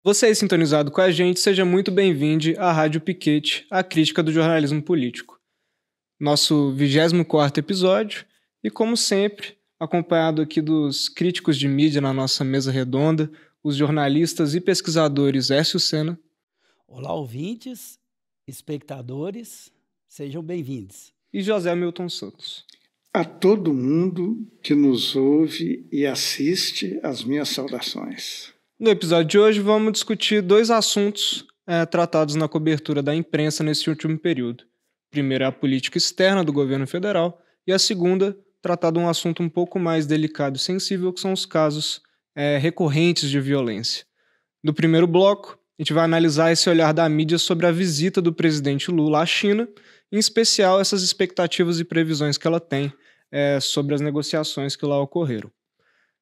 Você aí sintonizado com a gente, seja muito bem-vindo à Rádio Piquete, a crítica do jornalismo político. Nosso 24º episódio e, como sempre, acompanhado aqui dos críticos de mídia na nossa mesa redonda, os jornalistas e pesquisadores Écio Sena. Olá, ouvintes, espectadores, sejam bem-vindos. E José Milton Santos. A todo mundo que nos ouve e assiste, as minhas saudações. No episódio de hoje, vamos discutir dois assuntos tratados na cobertura da imprensa nesse último período. Primeiro é a política externa do governo federal e a segunda, tratar de um assunto um pouco mais delicado e sensível, que são os casos recorrentes de violência. No primeiro bloco, a gente vai analisar esse olhar da mídia sobre a visita do presidente Lula à China, em especial essas expectativas e previsões que ela tem sobre as negociações que lá ocorreram.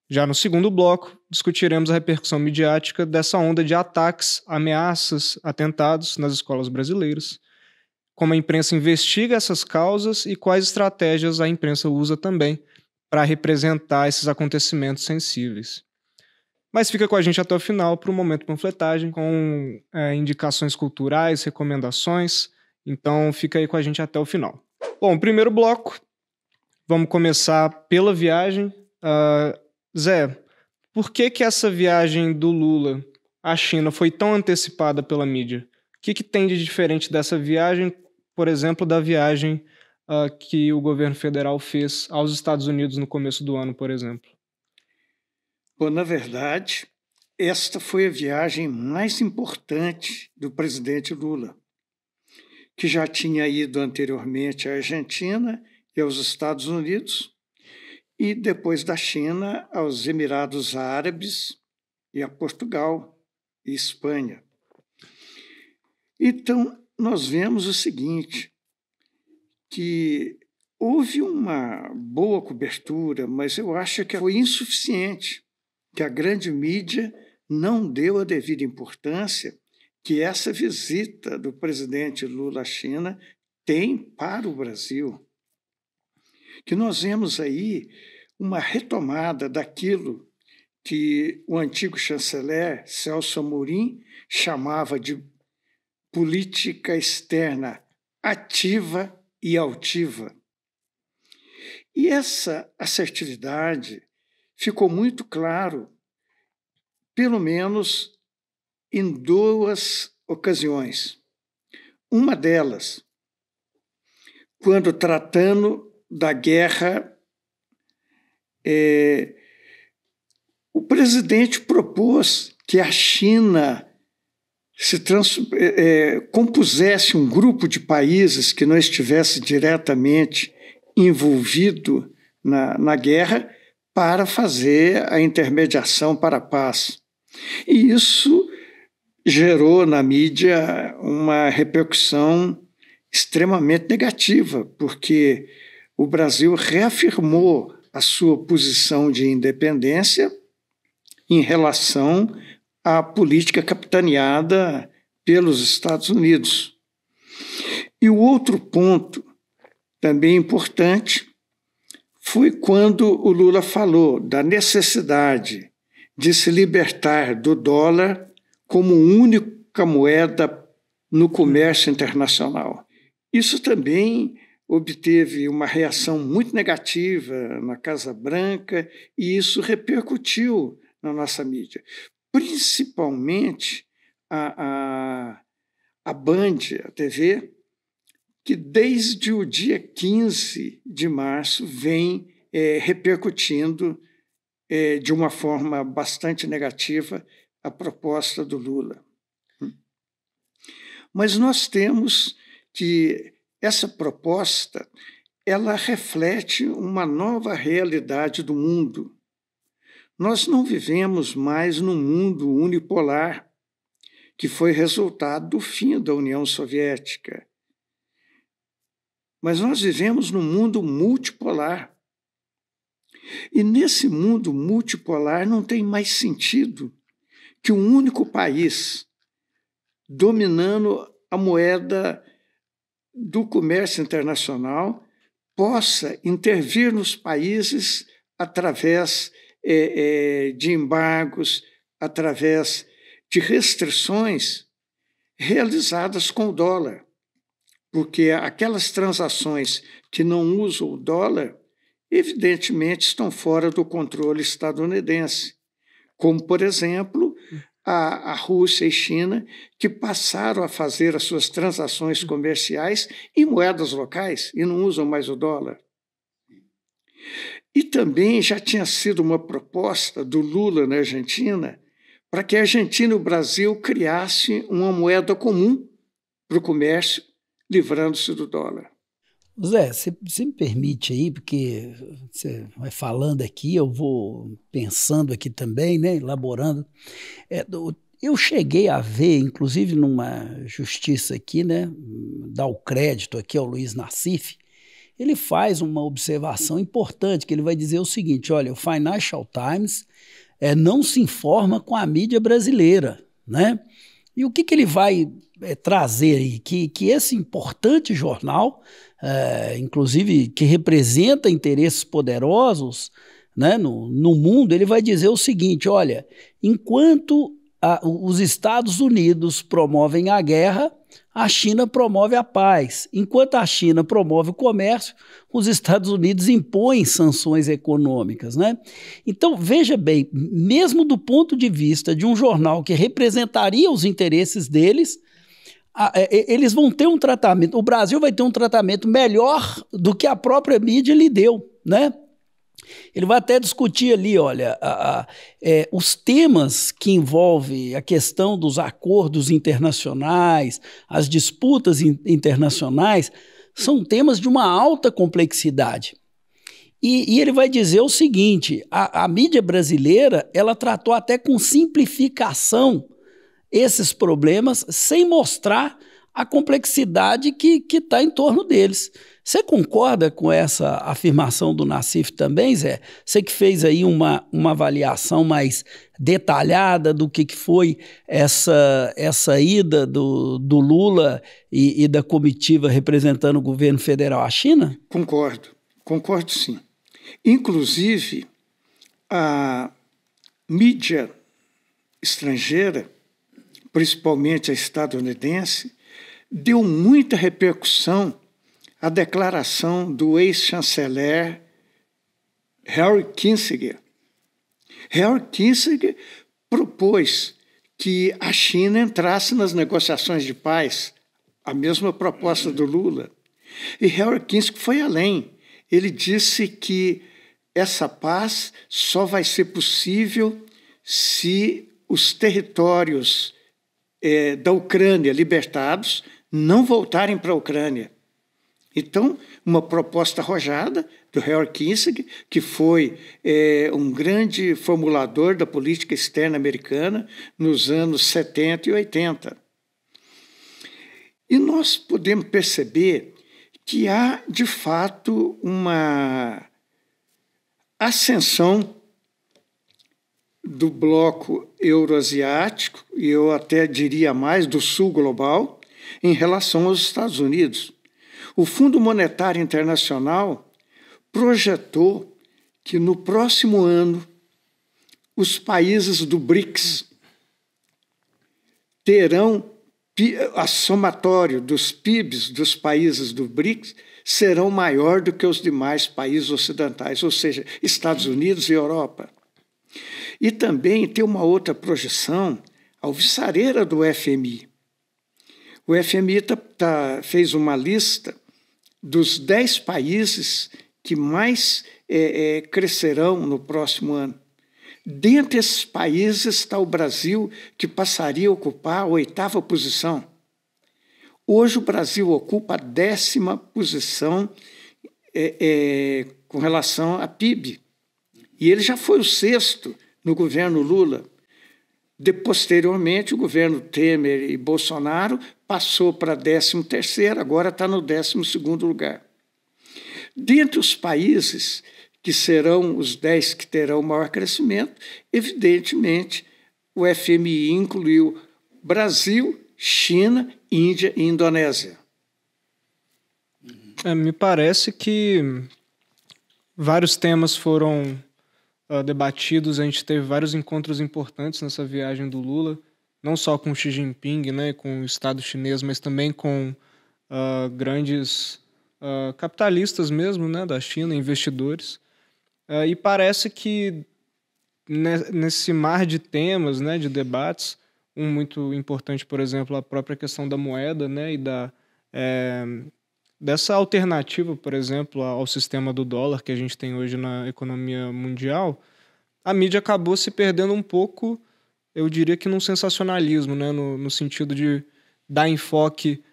Já no segundo bloco, discutiremos a repercussão midiática dessa onda de ataques, ameaças, atentados nas escolas brasileiras, como a imprensa investiga essas causas e quais estratégias a imprensa usa também para representar esses acontecimentos sensíveis. Mas fica com a gente até o final para o Momento Panfletagem, com indicações culturais, recomendações, então fica aí com a gente até o final. Bom, primeiro bloco, vamos começar pela viagem. Zé, por que essa viagem do Lula à China foi tão antecipada pela mídia? O que tem de diferente dessa viagem, por exemplo, da viagem que o governo federal fez aos Estados Unidos no começo do ano, por exemplo? Bom, na verdade, esta foi a viagem mais importante do presidente Lula, que já tinha ido anteriormente à Argentina e aos Estados Unidos, e depois da China aos Emirados Árabes e a Portugal e Espanha. Então, nós vemos o seguinte, que houve uma boa cobertura, mas eu acho que foi insuficiente, que a grande mídia não deu a devida importância que essa visita do presidente Lula à China tem para o Brasil. Que nós vemos aí uma retomada daquilo que o antigo chanceler Celso Amorim chamava de política externa ativa e altiva. E essa assertividade ficou muito claro, pelo menos em duas ocasiões. Uma delas, quando tratando da guerra, o presidente propôs que a China compusesse um grupo de países que não estivesse diretamente envolvido na guerra para fazer a intermediação para a paz. E isso gerou na mídia uma repercussão extremamente negativa, porque o Brasil reafirmou a sua posição de independência em relação à política capitaneada pelos Estados Unidos. E o outro ponto, também importante, foi quando o Lula falou da necessidade de se libertar do dólar como única moeda no comércio internacional. Isso também obteve uma reação muito negativa na Casa Branca e isso repercutiu na nossa mídia. Principalmente a Band, a TV, que desde o dia 15 de março vem repercutindo de uma forma bastante negativa a proposta do Lula. Mas nós temos que essa proposta ela reflete uma nova realidade do mundo. Nós não vivemos mais num mundo unipolar, que foi resultado do fim da União Soviética. Mas nós vivemos num mundo multipolar. E nesse mundo multipolar não tem mais sentido que um único país dominando a moeda do comércio internacional possa intervir nos países através de embargos, através de restrições realizadas com o dólar, porque aquelas transações que não usam o dólar, evidentemente, estão fora do controle estadunidense, como, por exemplo, a Rússia e China, que passaram a fazer as suas transações comerciais em moedas locais e não usam mais o dólar. E também já tinha sido uma proposta do Lula na Argentina para que a Argentina e o Brasil criassem uma moeda comum para o comércio, livrando-se do dólar. Zé, você me permite aí, porque você vai falando aqui, eu vou pensando aqui também, né, elaborando. Eu cheguei a ver, inclusive numa justiça aqui, né, dar o crédito aqui ao Luiz Nassif, ele faz uma observação importante, que ele vai dizer o seguinte, olha, o Financial Times não se informa com a mídia brasileira, né? E o que ele vai trazer aí? Que esse importante jornal, inclusive que representa interesses poderosos, né, no mundo, ele vai dizer o seguinte, olha, enquanto os Estados Unidos promovem a guerra, a China promove a paz. Enquanto a China promove o comércio, os Estados Unidos impõem sanções econômicas, né? Então, veja bem, mesmo do ponto de vista de um jornal que representaria os interesses deles, eles vão ter um tratamento, o Brasil vai ter um tratamento melhor do que a própria mídia lhe deu, né? Ele vai até discutir ali, olha, os temas que envolvem a questão dos acordos internacionais, as disputas internacionais, são temas de uma alta complexidade. E ele vai dizer o seguinte, a mídia brasileira, ela tratou até com simplificação esses problemas, sem mostrar a complexidade que está em torno deles. Você concorda com essa afirmação do Nassif também, Zé? Você que fez aí uma avaliação mais detalhada do que foi essa ida do Lula e da comitiva representando o governo federal à China? Concordo sim. Inclusive, a mídia estrangeira, principalmente a estadunidense, deu muita repercussão à declaração do ex-chanceler Henry Kissinger. Henry Kissinger propôs que a China entrasse nas negociações de paz, a mesma proposta do Lula. E Henry Kissinger foi além. Ele disse que essa paz só vai ser possível se os territórios da Ucrânia libertados não voltarem para a Ucrânia. Então, uma proposta arrojada do Henry Kissinger, que foi um grande formulador da política externa americana nos anos 70 e 80. E nós podemos perceber que há, de fato, uma ascensão do bloco euroasiático, e eu até diria mais do sul global, em relação aos Estados Unidos. O Fundo Monetário Internacional projetou que no próximo ano os países do BRICS terão, a somatório dos PIBs dos países do BRICS serão maior do que os demais países ocidentais, ou seja, Estados Unidos e Europa. E também tem uma outra projeção alvissareira do FMI. O FMI fez uma lista dos 10 países que mais crescerão no próximo ano. Dentre esses países está o Brasil, que passaria a ocupar a 8ª posição. Hoje o Brasil ocupa a 10ª posição com relação a PIB. E ele já foi o 6º no governo Lula. Posteriormente, o governo Temer e Bolsonaro passou para 13º, agora está no 12º lugar. Dentre os países que serão os 10 que terão maior crescimento, evidentemente, o FMI incluiu Brasil, China, Índia e Indonésia. Me parece que vários temas foram debatidos, a gente teve vários encontros importantes nessa viagem do Lula, não só com Xi Jinping, né, com o Estado chinês, mas também com grandes capitalistas mesmo, né, da China, investidores. E parece que nesse mar de temas, né, de debates, um muito importante, por exemplo, a própria questão da moeda, né, e dessa alternativa, por exemplo, ao sistema do dólar que a gente tem hoje na economia mundial, a mídia acabou se perdendo um pouco, eu diria que num sensacionalismo, né, no sentido de dar enfoque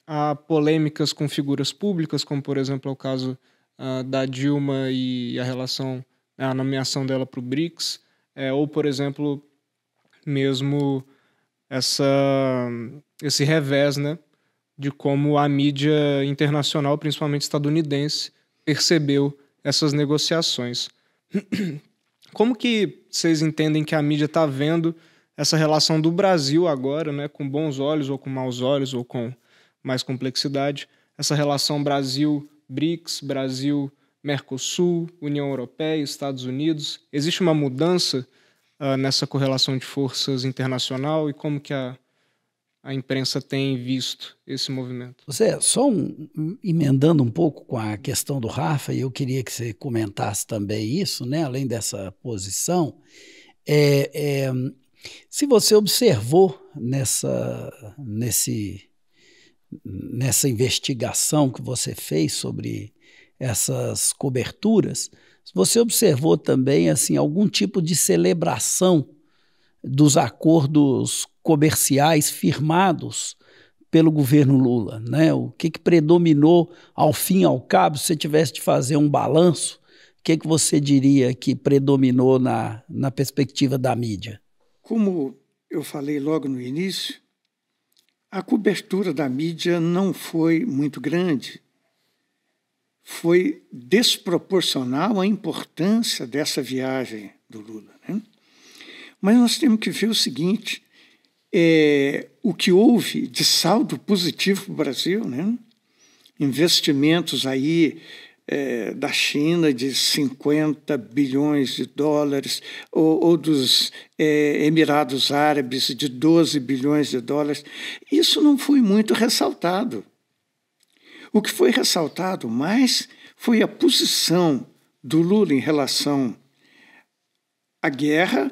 a polêmicas com figuras públicas, como, por exemplo, é o caso da Dilma e a nomeação dela para o BRICS, ou, por exemplo, mesmo esse revés, né, de como a mídia internacional, principalmente estadunidense, percebeu essas negociações. Como que vocês entendem que a mídia está vendo essa relação do Brasil agora, né, com bons olhos ou com maus olhos ou com mais complexidade, essa relação Brasil-BRICS, Brasil-Mercosul, União Europeia, Estados Unidos? Existe uma mudança nessa correlação de forças internacional e como que a imprensa tem visto esse movimento? Zé, emendando um pouco com a questão do Rafa, e eu queria que você comentasse também isso, né, além dessa posição, se você observou nessa investigação que você fez sobre essas coberturas, você observou também assim, algum tipo de celebração dos acordos comerciais firmados pelo governo Lula, né? O que predominou ao fim e ao cabo, se você tivesse de fazer um balanço, o que você diria que predominou na perspectiva da mídia? Como eu falei logo no início, a cobertura da mídia não foi muito grande. Foi desproporcional à importância dessa viagem do Lula, né? Mas nós temos que ver o seguinte, o que houve de saldo positivo para o Brasil, né? Investimentos aí da China de 50 bilhões de dólares, ou dos Emirados Árabes de 12 bilhões de dólares. Isso não foi muito ressaltado. O que foi ressaltado mais foi a posição do Lula em relação à guerra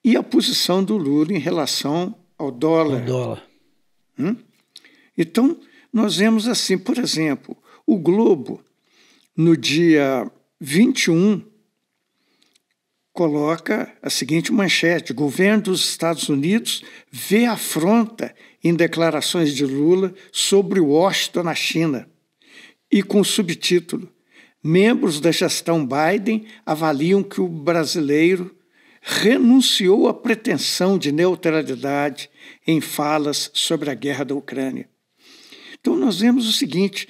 e a posição do Lula em relação ao dólar. Então, nós vemos assim, por exemplo, o Globo, no dia 21, coloca a seguinte manchete: governo dos Estados Unidos vê afronta em declarações de Lula sobre Washington na China. E com o subtítulo: membros da gestão Biden avaliam que o brasileiro renunciou à pretensão de neutralidade em falas sobre a guerra da Ucrânia. Então nós vemos o seguinte,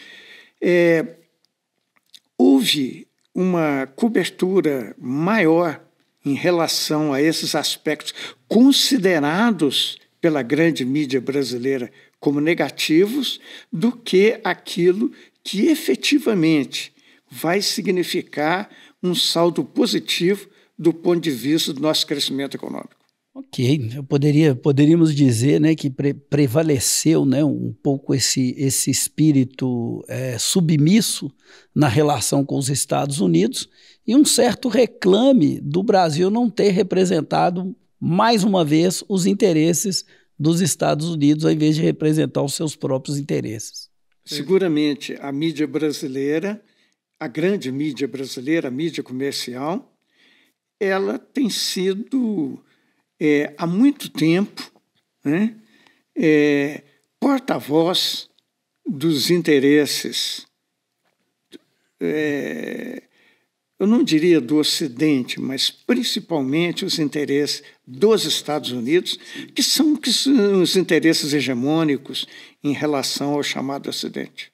houve uma cobertura maior em relação a esses aspectos considerados pela grande mídia brasileira como negativos do que aquilo que efetivamente vai significar um saldo positivo do ponto de vista do nosso crescimento econômico. Ok, poderíamos dizer, né, que prevaleceu, né, um pouco esse espírito submisso na relação com os Estados Unidos e um certo reclame do Brasil não ter representado mais uma vez os interesses dos Estados Unidos ao invés de representar os seus próprios interesses. Seguramente a mídia brasileira, a grande mídia brasileira, a mídia comercial, ela tem sido há muito tempo, né, porta-voz dos interesses, eu não diria do Ocidente, mas principalmente os interesses dos Estados Unidos, que são os interesses hegemônicos em relação ao chamado Ocidente.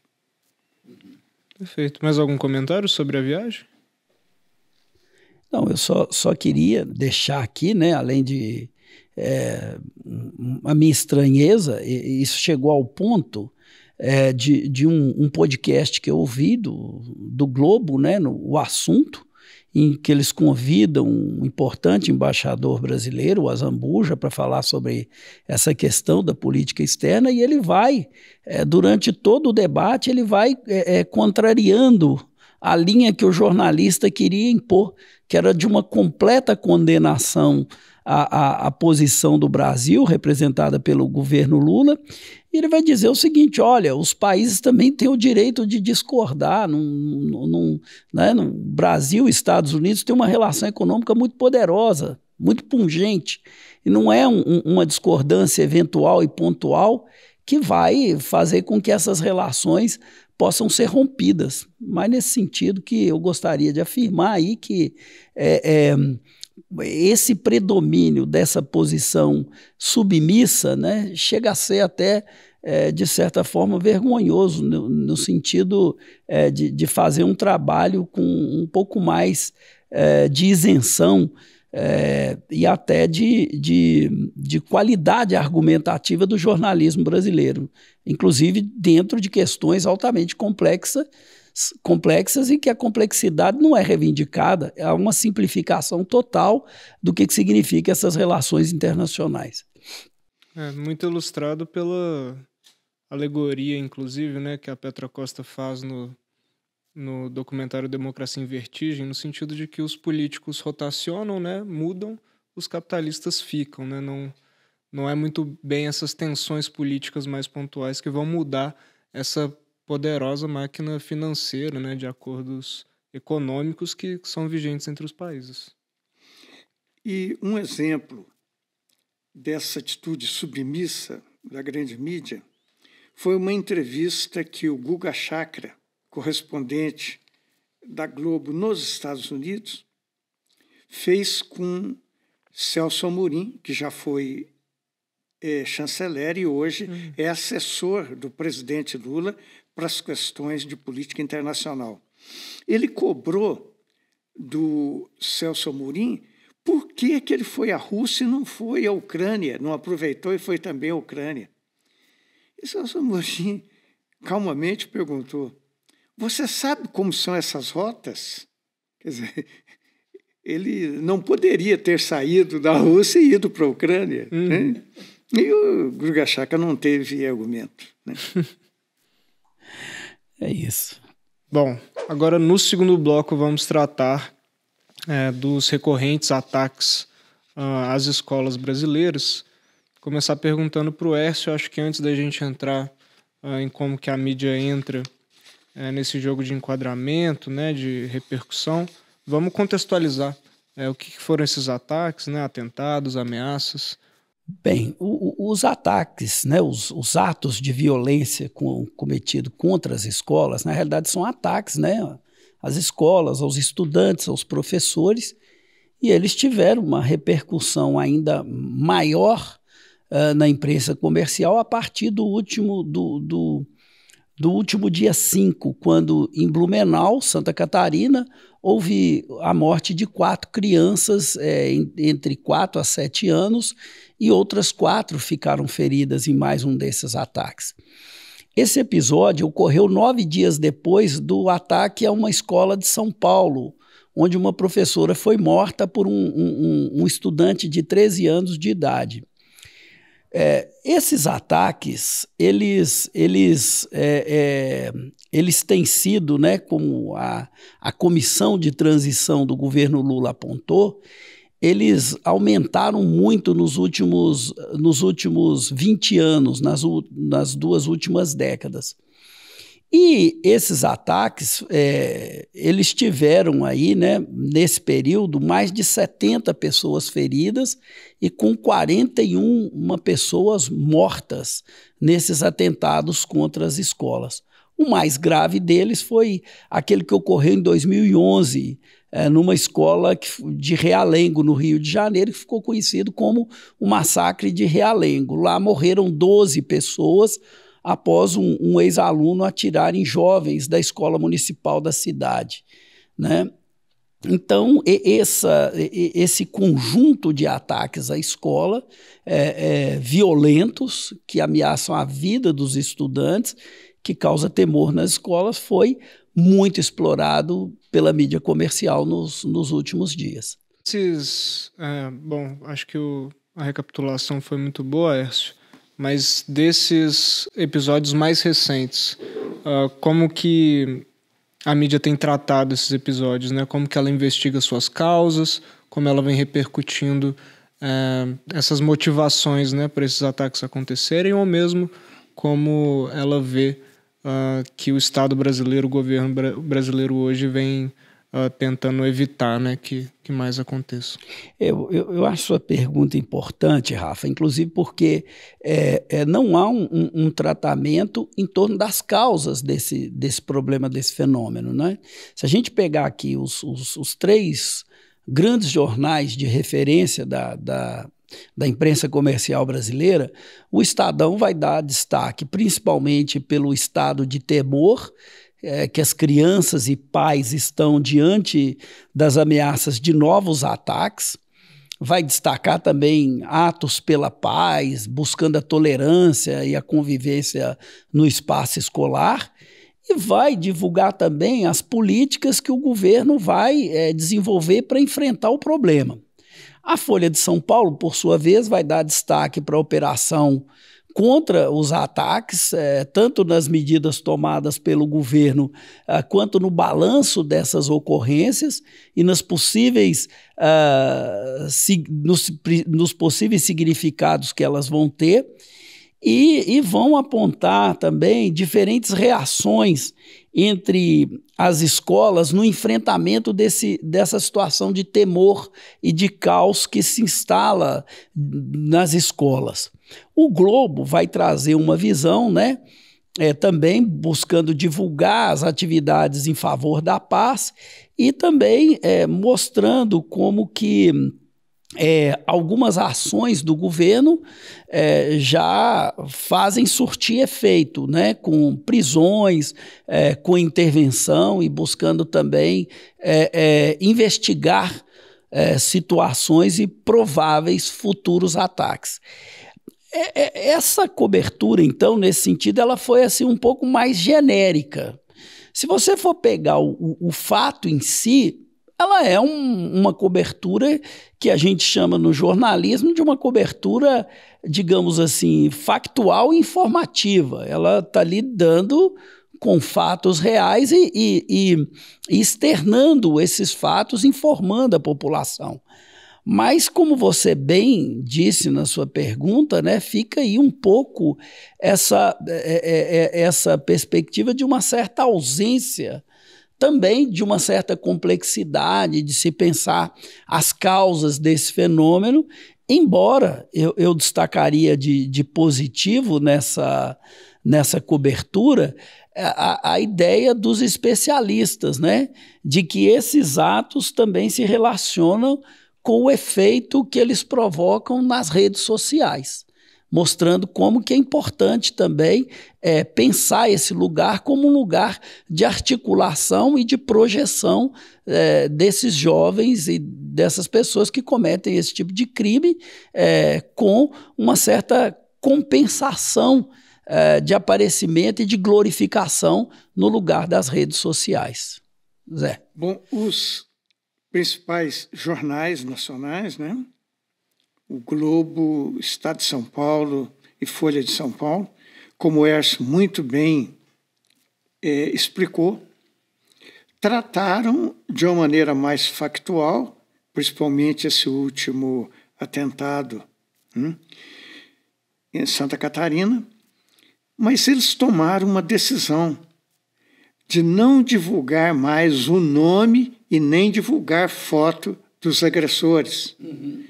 Perfeito. Mais algum comentário sobre a viagem? Não, eu só queria deixar aqui, né, além de a minha estranheza, isso chegou ao ponto de um podcast que eu ouvi do Globo, né, o assunto, em que eles convidam um importante embaixador brasileiro, o Azambuja, para falar sobre essa questão da política externa, e ele vai, durante todo o debate, ele vai contrariando a linha que o jornalista queria impor, que era de uma completa condenação à posição do Brasil, representada pelo governo Lula, e ele vai dizer o seguinte: olha, os países também têm o direito de discordar. No Brasil e Estados Unidos têm uma relação econômica muito poderosa, muito pungente, e não é uma discordância eventual e pontual que vai fazer com que essas relações possam ser rompidas. Mas nesse sentido que eu gostaria de afirmar aí que esse predomínio dessa posição submissa, né, chega a ser até, de certa forma, vergonhoso, no sentido de fazer um trabalho com um pouco mais de isenção e até de qualidade argumentativa do jornalismo brasileiro, inclusive dentro de questões altamente complexas e que a complexidade não é reivindicada, é uma simplificação total do que significa essas relações internacionais. Muito ilustrado pela alegoria, inclusive, né, que a Petra Costa faz no documentário Democracia em Vertigem, no sentido de que os políticos rotacionam, né, mudam, os capitalistas ficam, né, não é muito bem essas tensões políticas mais pontuais que vão mudar essa poderosa máquina financeira, né, de acordos econômicos que são vigentes entre os países. E um exemplo dessa atitude submissa da grande mídia foi uma entrevista que o Guga Chakra, correspondente da Globo nos Estados Unidos, fez com Celso Amorim, que já foi chanceler e hoje é assessor do presidente Lula para as questões de política internacional. Ele cobrou do Celso Amorim por que ele foi à Rússia e não foi à Ucrânia, não aproveitou e foi também à Ucrânia. E Celso Amorim calmamente perguntou: você sabe como são essas rotas? Quer dizer, ele não poderia ter saído da Rússia e ido para a Ucrânia. Né? E o Guga Chakra não teve argumento. Né? É isso. Bom, agora no segundo bloco vamos tratar dos recorrentes ataques às escolas brasileiras. Começar perguntando para o Hércio, acho que antes da gente entrar em como que a mídia entra nesse jogo de enquadramento, né, de repercussão, vamos contextualizar o que foram esses ataques, né, atentados, ameaças. Bem, os ataques, né, os atos de violência cometidos contra as escolas, na realidade são ataques, né, às escolas, aos estudantes, aos professores, e eles tiveram uma repercussão ainda maior na imprensa comercial a partir do último dia 5, quando em Blumenau, Santa Catarina, houve a morte de 4 crianças entre 4 a 7 anos e outras 4 ficaram feridas em mais um desses ataques. Esse episódio ocorreu 9 dias depois do ataque a uma escola de São Paulo, onde uma professora foi morta por um estudante de 13 anos de idade. Esses ataques, eles têm sido, né, como a comissão de transição do governo Lula apontou, eles aumentaram muito nos últimos 20 anos, nas 2 últimas décadas. E esses ataques, eles tiveram aí, né, nesse período, mais de 70 pessoas feridas e com 41 pessoas mortas nesses atentados contra as escolas. O mais grave deles foi aquele que ocorreu em 2011, numa escola de Realengo, no Rio de Janeiro, que ficou conhecido como o Massacre de Realengo. Lá morreram 12 pessoas após um ex-aluno atirar em jovens da escola municipal da cidade, né? Então, esse conjunto de ataques à escola, violentos, que ameaçam a vida dos estudantes, que causa temor nas escolas, foi muito explorado pela mídia comercial nos últimos dias. Bom, acho que a recapitulação foi muito boa, Aércio, mas desses episódios mais recentes, como que a mídia tem tratado esses episódios, né? Como que ela investiga suas causas, como ela vem repercutindo essas motivações, né, para esses ataques acontecerem, ou mesmo como ela vê que o Estado brasileiro, o governo brasileiro hoje vem tentando evitar, né, que mais aconteça. Eu acho sua pergunta importante, Rafa, inclusive porque não há um tratamento em torno das causas desse problema, desse fenômeno, né? Se a gente pegar aqui os 3 grandes jornais de referência da imprensa comercial brasileira, o Estadão vai dar destaque principalmente pelo estado de temor que as crianças e pais estão diante das ameaças de novos ataques. Vai destacar também atos pela paz, buscando a tolerância e a convivência no espaço escolar, e vai divulgar também as políticas que o governo vai desenvolver para enfrentar o problema. A Folha de São Paulo, por sua vez, vai dar destaque para a operação contra os ataques, tanto nas medidas tomadas pelo governo, quanto no balanço dessas ocorrências e nos possíveis significados que elas vão ter, e vão apontar também diferentes reações entre as escolas no enfrentamento dessa situação de temor e de caos que se instala nas escolas. O Globo vai trazer uma visão, né, também buscando divulgar as atividades em favor da paz e também mostrando como que algumas ações do governo já fazem surtir efeito, né, com prisões, com intervenção e buscando também investigar situações e prováveis futuros ataques. Essa cobertura, então, nesse sentido, ela foi assim, um pouco mais genérica. Se você for pegar o fato em si, ela é uma cobertura que a gente chama no jornalismo de uma cobertura, digamos assim, factual e informativa. Ela está lidando com fatos reais e externando esses fatos, informando a população. Mas, como você bem disse na sua pergunta, né, fica aí um pouco essa perspectiva de uma certa ausência, também de uma certa complexidade de se pensar as causas desse fenômeno, embora eu destacaria de positivo nessa cobertura a ideia dos especialistas, né, de que esses atos também se relacionam com o efeito que eles provocam nas redes sociais, mostrando como que é importante também pensar esse lugar como um lugar de articulação e de projeção desses jovens e dessas pessoas que cometem esse tipo de crime com uma certa compensação de aparecimento e de glorificação no lugar das redes sociais. Zé. Bom, os principais jornais nacionais, né? O Globo, Estado de São Paulo e Folha de São Paulo, como o Aércio muito bem explicou, trataram de uma maneira mais factual, principalmente esse último atentado em Santa Catarina, mas eles tomaram uma decisão de não divulgar mais o nome e nem divulgar foto dos agressores. Uhum.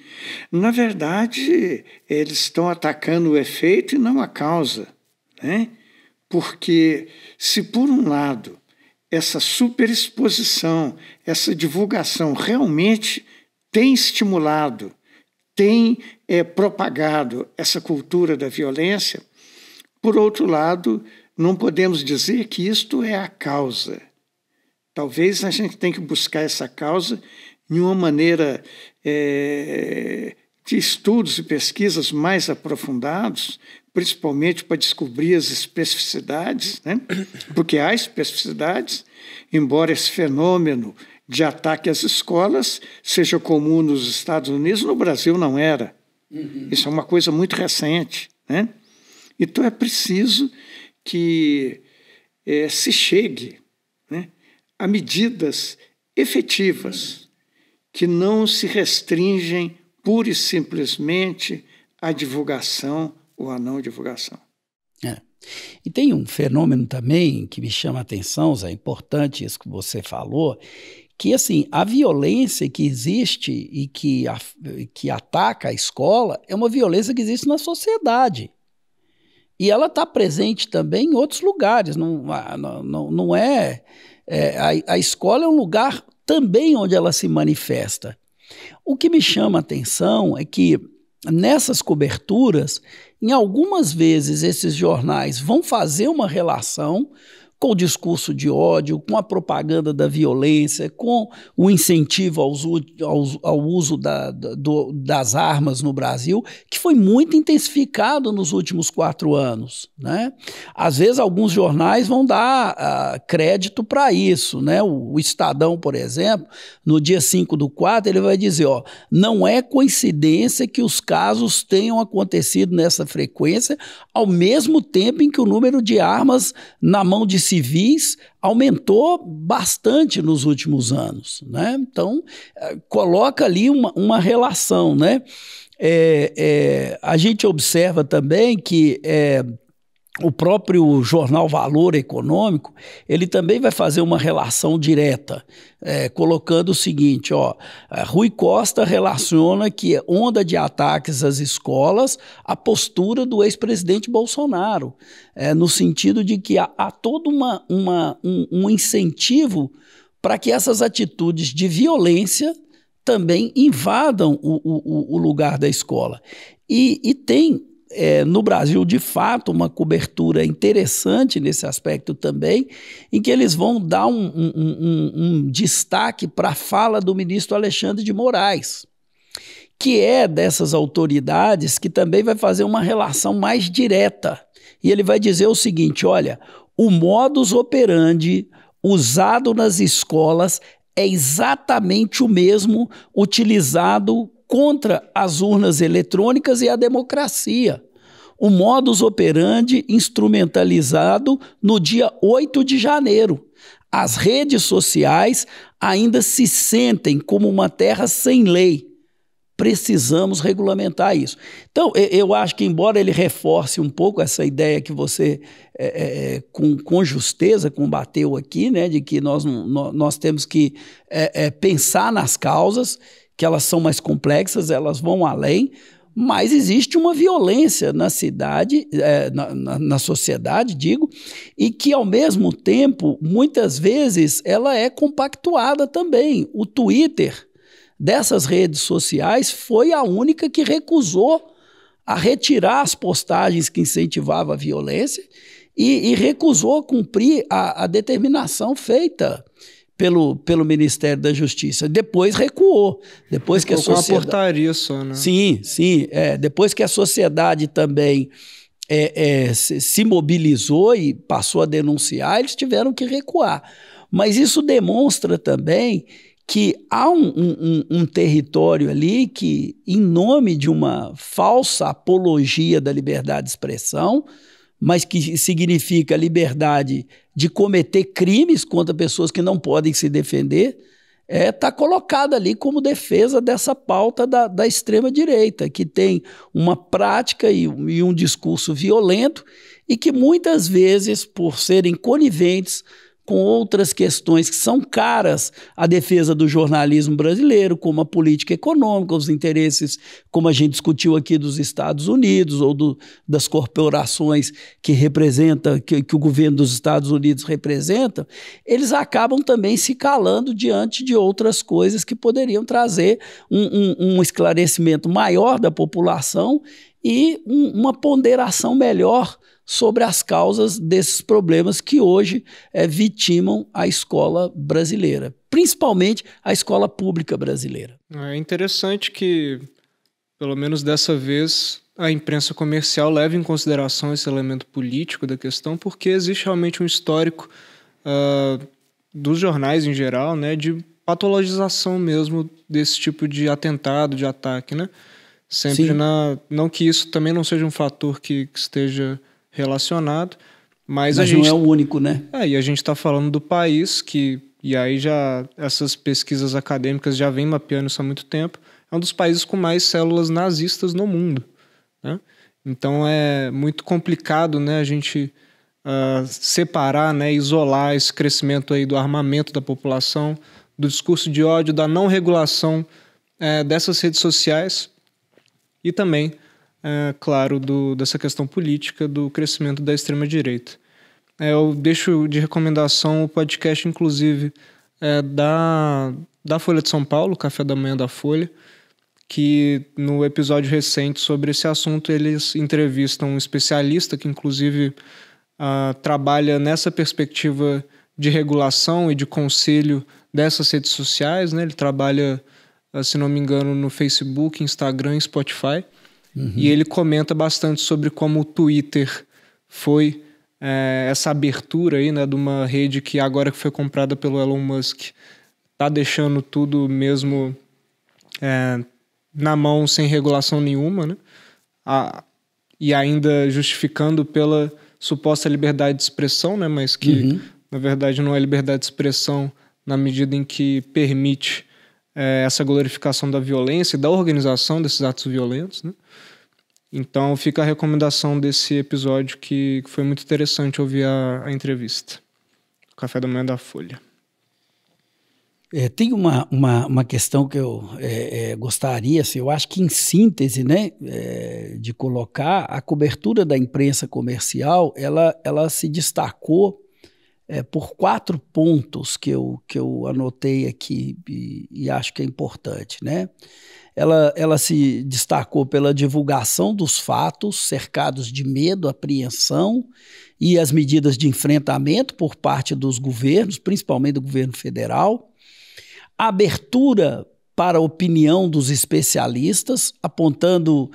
Na verdade, eles estão atacando o efeito e não a causa, né? Porque se, por um lado, essa superexposição, essa divulgação realmente tem estimulado, tem propagado essa cultura da violência, por outro lado, não podemos dizer que isto é a causa. Talvez a gente tenha que buscar essa causa de uma maneira de estudos e pesquisas mais aprofundados, principalmente para descobrir as especificidades, né? Porque há especificidades, embora esse fenômeno de ataque às escolas seja comum nos Estados Unidos, no Brasil não era. Isso é uma coisa muito recente, né? Então é preciso que se chegue, né, a medidas efetivas que não se restringem pura e simplesmente à divulgação ou à não divulgação. E tem um fenômeno também que me chama a atenção, Zé, importante isso que você falou, que assim, a violência que existe e que ataca a escola é uma violência que existe na sociedade. E ela está presente também em outros lugares. Não é, a escola é um lugar também onde ela se manifesta. O que me chama a atenção é que nessas coberturas, em algumas vezes esses jornais vão fazer uma relação com o discurso de ódio, com a propaganda da violência, com o incentivo ao uso das armas no Brasil, que foi muito intensificado nos últimos 4 anos, né? Às vezes alguns jornais vão dar crédito para isso, né? O Estadão, por exemplo, no dia 5/4, ele vai dizer, não é coincidência que os casos tenham acontecido nessa frequência, ao mesmo tempo em que o número de armas na mão de civis aumentou bastante nos últimos anos, né? Então, coloca ali uma relação, né? A gente observa também que o próprio jornal Valor Econômico, ele também vai fazer uma relação direta, colocando o seguinte, Rui Costa relaciona que onda de ataques às escolas, a postura do ex-presidente Bolsonaro, no sentido de que há todo um incentivo para que essas atitudes de violência também invadam o lugar da escola. E tem no Brasil, de fato, uma cobertura interessante nesse aspecto também, em que eles vão dar um destaque para a fala do ministro Alexandre de Moraes, que é dessas autoridades que também vai fazer uma relação mais direta. E ele vai dizer o seguinte, olha, o modus operandi usado nas escolas é exatamente o mesmo utilizado contra as urnas eletrônicas e a democracia. O modus operandi instrumentalizado no dia 8 de janeiro. As redes sociais ainda se sentem como uma terra sem lei. Precisamos regulamentar isso. Então, eu acho que, embora ele reforce um pouco essa ideia que você, com justeza, combateu aqui, né, de que nós temos que pensar nas causas, que elas são mais complexas, elas vão além, mas existe uma violência na cidade, na sociedade, digo, e que, ao mesmo tempo, muitas vezes, ela é compactuada também. O Twitter dessas redes sociais foi a única que recusou a retirar as postagens que incentivavam a violência e recusou cumprir a determinação feita pelo Ministério da Justiça. Depois recuou. Depois que a sociedade... uma portaria só, né? Sim. Depois que a sociedade também se mobilizou e passou a denunciar, eles tiveram que recuar. Mas isso demonstra também que há um território ali que, em nome de uma falsa apologia da liberdade de expressão, mas que significa liberdade de cometer crimes contra pessoas que não podem se defender, está colocada ali como defesa dessa pauta da extrema-direita, que tem uma prática e um discurso violento e que muitas vezes, por serem coniventes com outras questões que são caras à defesa do jornalismo brasileiro, como a política econômica, os interesses, como a gente discutiu aqui, dos Estados Unidos ou das corporações que o governo dos Estados Unidos representa, eles acabam também se calando diante de outras coisas que poderiam trazer um esclarecimento maior da população e uma ponderação melhor sobre as causas desses problemas que hoje vitimam a escola brasileira, principalmente a escola pública brasileira. É interessante que, pelo menos dessa vez, a imprensa comercial leva em consideração esse elemento político da questão, porque existe realmente um histórico dos jornais em geral, né, de patologização mesmo desse tipo de atentado, de ataque, né? Sempre não que isso também não seja um fator que esteja relacionado, mas a gente não é o único, né? E a gente está falando do país e aí já essas pesquisas acadêmicas já vêm mapeando isso há muito tempo, é um dos países com mais células nazistas no mundo, né? Então é muito complicado, né, a gente separar, né, isolar esse crescimento aí do armamento da população, do discurso de ódio, da não regulação dessas redes sociais e também, claro, dessa questão política do crescimento da extrema-direita. Eu deixo de recomendação o podcast, inclusive, da Folha de São Paulo, Café da Manhã da Folha, que no episódio recente sobre esse assunto eles entrevistam um especialista que, inclusive, trabalha nessa perspectiva de regulação e de conselho dessas redes sociais, né? Ele trabalha, se não me engano, no Facebook, Instagram e Spotify. E ele comenta bastante sobre como o Twitter foi essa abertura aí, né, de uma rede que agora que foi comprada pelo Elon Musk está deixando tudo mesmo na mão sem regulação nenhuma, né? E ainda justificando pela suposta liberdade de expressão, né? Mas que na verdade não é liberdade de expressão na medida em que permite essa glorificação da violência e da organização desses atos violentos, né? Então fica a recomendação desse episódio que foi muito interessante ouvir a entrevista. Café da Manhã da Folha. Tem uma questão que eu gostaria, assim, eu acho que em síntese, né, de colocar, a cobertura da imprensa comercial, ela se destacou por 4 pontos que eu anotei aqui e acho que é importante, né? Ela se destacou pela divulgação dos fatos cercados de medo, apreensão e as medidas de enfrentamento por parte dos governos, principalmente do governo federal, a abertura para a opinião dos especialistas, apontando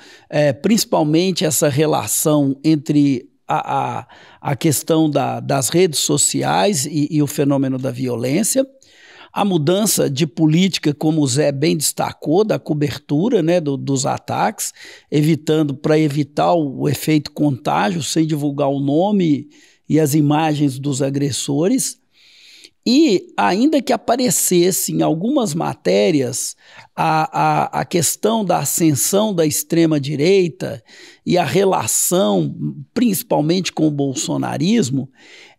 principalmente essa relação entre a questão das redes sociais e o fenômeno da violência, a mudança de política, como o Zé bem destacou, da cobertura, né, dos ataques, para evitar o efeito contágio, sem divulgar o nome e as imagens dos agressores. E, ainda que aparecesse em algumas matérias a questão da ascensão da extrema-direita e a relação, principalmente com o bolsonarismo,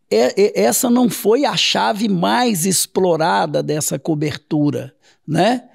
essa não foi a chave mais explorada dessa cobertura, né?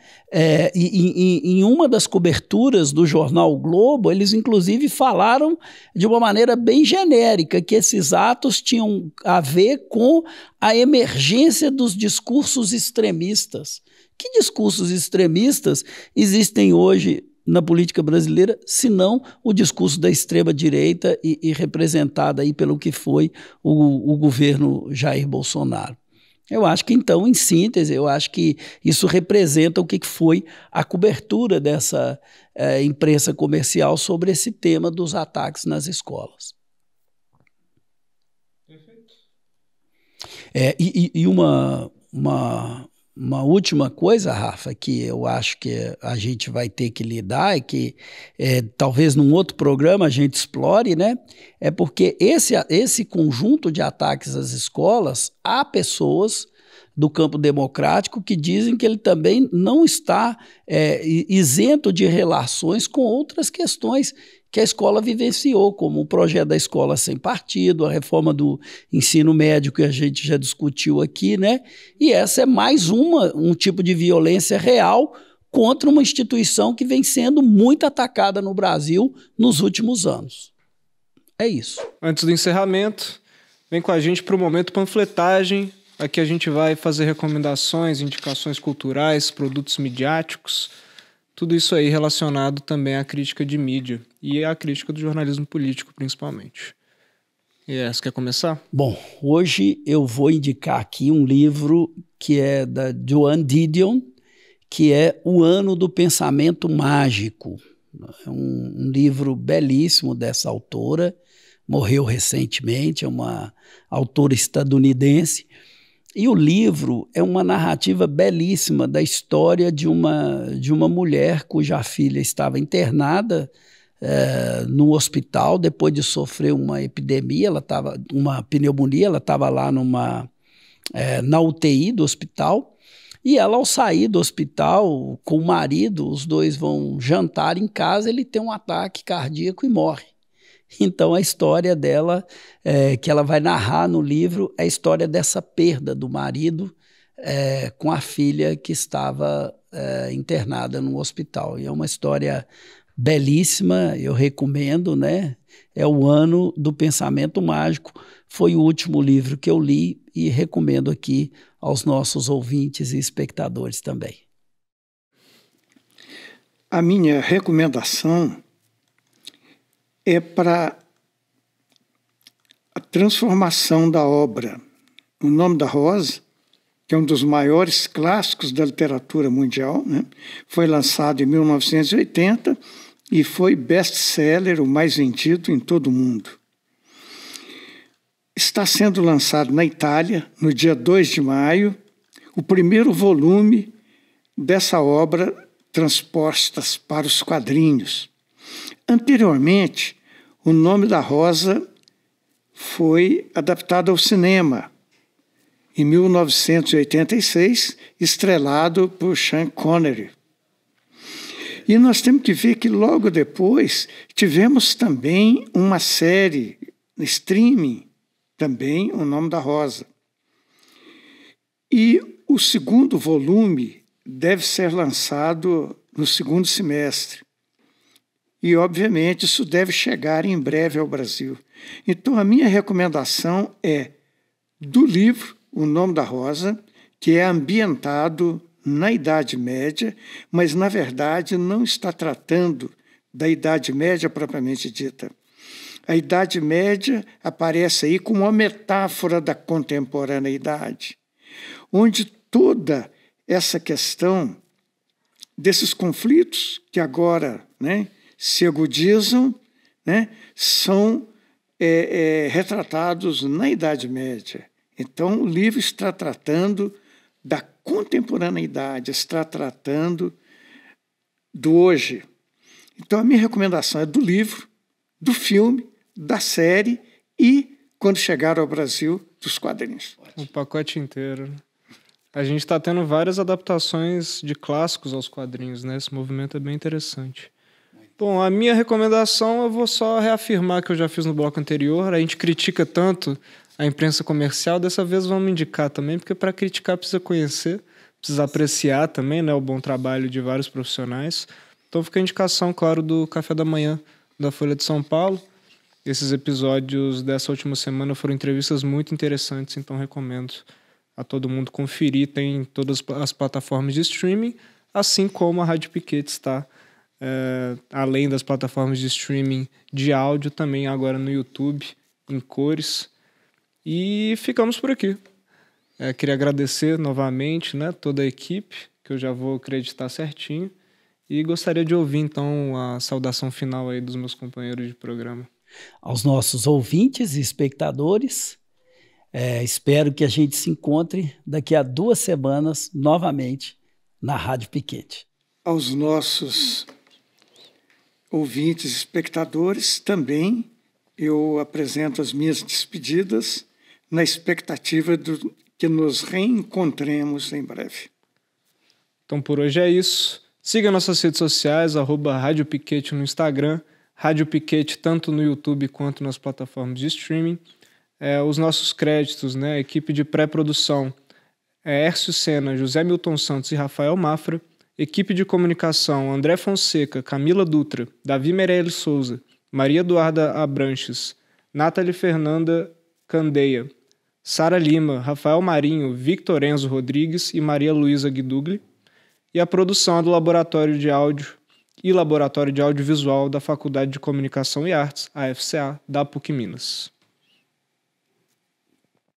Em uma das coberturas do jornal o Globo, eles inclusive falaram de uma maneira bem genérica que esses atos tinham a ver com a emergência dos discursos extremistas. Que discursos extremistas existem hoje na política brasileira, se não o discurso da extrema-direita e representada aí pelo que foi o governo Jair Bolsonaro? Eu acho que, então, em síntese, eu acho que isso representa o que foi a cobertura dessa imprensa comercial sobre esse tema dos ataques nas escolas. Perfeito. E uma última coisa, Rafa, que eu acho que a gente vai ter que lidar e que talvez num outro programa a gente explore, né? É porque esse conjunto de ataques às escolas, há pessoas do campo democrático que dizem que ele também não está isento de relações com outras questões que a escola vivenciou, como o projeto da escola sem partido, a reforma do ensino médio que a gente já discutiu aqui, né? E essa é mais um tipo de violência real contra uma instituição que vem sendo muito atacada no Brasil nos últimos anos. É isso. Antes do encerramento, vem com a gente para o Momento Panfletagem. Aqui a gente vai fazer recomendações, indicações culturais, produtos midiáticos, tudo isso aí relacionado também à crítica de mídia e à crítica do jornalismo político, principalmente. E você quer começar? Bom, hoje eu vou indicar aqui um livro que é da Joan Didion, que é O Ano do Pensamento Mágico, É um livro belíssimo dessa autora, morreu recentemente, é uma autora estadunidense. E o livro é uma narrativa belíssima da história de uma mulher cuja filha estava internada no hospital depois de sofrer uma epidemia, uma pneumonia, ela estava lá na UTI do hospital, e ela, ao sair do hospital com o marido, os dois vão jantar em casa, ele tem um ataque cardíaco e morre. Então, a história dela, que ela vai narrar no livro, é a história dessa perda do marido com a filha que estava internada no hospital. E é uma história belíssima, eu recomendo, né? É o Ano do Pensamento Mágico. Foi o último livro que eu li e recomendo aqui aos nossos ouvintes e espectadores também. A minha recomendação é para a transformação da obra O Nome da Rosa, que é um dos maiores clássicos da literatura mundial, né? Foi lançado em 1980 e foi best-seller, o mais vendido em todo o mundo. Está sendo lançado na Itália, no dia 2 de maio, o primeiro volume dessa obra transpostas para os quadrinhos. Anteriormente, O Nome da Rosa foi adaptado ao cinema, em 1986, estrelado por Sean Connery. E nós temos que ver que logo depois tivemos também uma série no streaming, também O Nome da Rosa. E o segundo volume deve ser lançado no segundo semestre. E, obviamente, isso deve chegar em breve ao Brasil. Então, a minha recomendação é do livro O Nome da Rosa, que é ambientado na Idade Média, mas, na verdade, não está tratando da Idade Média propriamente dita. A Idade Média aparece aí como uma metáfora da contemporaneidade, onde toda essa questão desses conflitos que agora, né, se agudizam, né, são retratados na Idade Média. Então, o livro está tratando da contemporaneidade, está tratando do hoje. Então, a minha recomendação é do livro, do filme, da série e, quando chegar ao Brasil, dos quadrinhos. O pacote inteiro. A gente está tendo várias adaptações de clássicos aos quadrinhos, né? Esse movimento é bem interessante. Bom, a minha recomendação, eu vou só reafirmar que eu já fiz no bloco anterior. A gente critica tanto a imprensa comercial, dessa vez vamos indicar também, porque para criticar precisa conhecer, precisa apreciar também, né, o bom trabalho de vários profissionais. Então fica a indicação, claro, do Café da Manhã da Folha de São Paulo. Esses episódios dessa última semana foram entrevistas muito interessantes, então recomendo a todo mundo conferir. Tem em todas as plataformas de streaming, assim como a Rádio Piquete está, além das plataformas de streaming de áudio, também agora no YouTube, em cores. E ficamos por aqui. Queria agradecer novamente, né, toda a equipe, que eu já vou acreditar certinho. E gostaria de ouvir, então, a saudação final aí dos meus companheiros de programa. Aos nossos ouvintes e espectadores, espero que a gente se encontre daqui a 2 semanas novamente na Rádio Piquete. Aos nossos ouvintes e espectadores também eu apresento as minhas despedidas na expectativa de que nos reencontremos em breve. Então por hoje é isso. Siga nossas redes sociais, @Rádio Piquete no Instagram, Rádio Piquete tanto no YouTube quanto nas plataformas de streaming. Os nossos créditos, né? Equipe de pré-produção, Hércio Sena, José Milton Santos e Rafael Mafra. Equipe de comunicação, André Fonseca, Camila Dutra, Davi Meirelles Souza, Maria Eduarda Abranches, Nathalie Fernanda Candeia, Sara Lima, Rafael Marinho, Victor Enzo Rodrigues e Maria Luísa Guidugli. E a produção é do Laboratório de Áudio e Laboratório de Audiovisual da Faculdade de Comunicação e Artes, a FCA, da PUC Minas.